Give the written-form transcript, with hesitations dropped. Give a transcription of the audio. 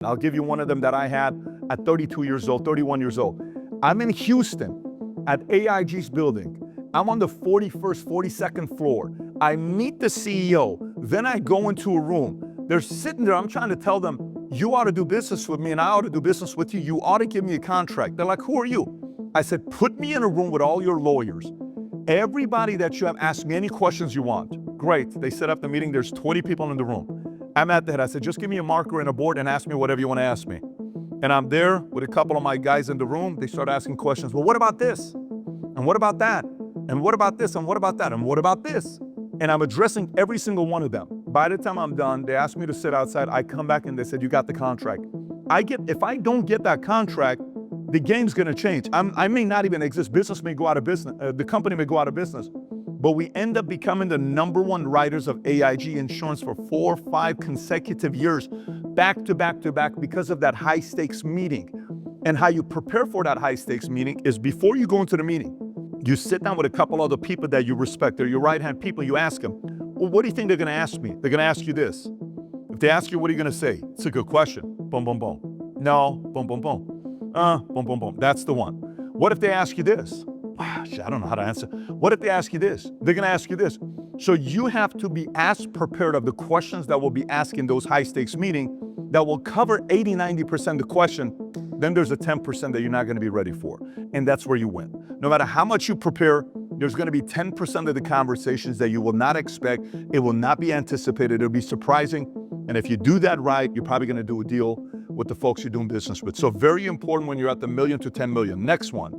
I'll give you one of them that I had at 32 years old, 31 years old. I'm in Houston at AIG's building. I'm on the 41st, 42nd floor. I meet the CEO. Then I go into a room. They're sitting there. I'm trying to tell them, you ought to do business with me and I ought to do business with you. You ought to give me a contract. They're like, who are you? I said, put me in a room with all your lawyers. Everybody that you have, ask me any questions you want. Great. They set up the meeting. There's 20 people in the room. I'm at the head. I said, just give me a marker and a board and ask me whatever you want to ask me. And I'm there with a couple of my guys in the room. They start asking questions. Well, what about this? And what about that? And what about this? And what about that? And what about this? And I'm addressing every single one of them. By the time I'm done, they ask me to sit outside. I come back and they said, you got the contract. If I don't get that contract, the game's going to change. I may not even exist. Business may go out of business. The company may go out of business. But we end up becoming the #1 writers of AIG insurance for 4 or 5 consecutive years, back to back to back, because of that high stakes meeting. And how you prepare for that high stakes meeting is before you go into the meeting, you sit down with a couple other people that you respect. They're your right-hand people. You ask them, well, what do you think they're going to ask me? They're going to ask you this. If they ask you, what are you going to say? It's a good question. Boom, boom, boom. No, boom, boom, boom. Boom, boom, boom. That's the one. What if they ask you this? I don't know how to answer. What if they ask you this? They're going to ask you this. So you have to be as prepared of the questions that will be asked in those high stakes meetings that will cover 80, 90% of the question. Then there's a 10% that you're not going to be ready for. And that's where you win. No matter how much you prepare, there's going to be 10% of the conversations that you will not expect. It will not be anticipated. It'll be surprising. And if you do that right, you're probably going to do a deal with the folks you're doing business with. So very important when you're at the million to 10 million. Next one.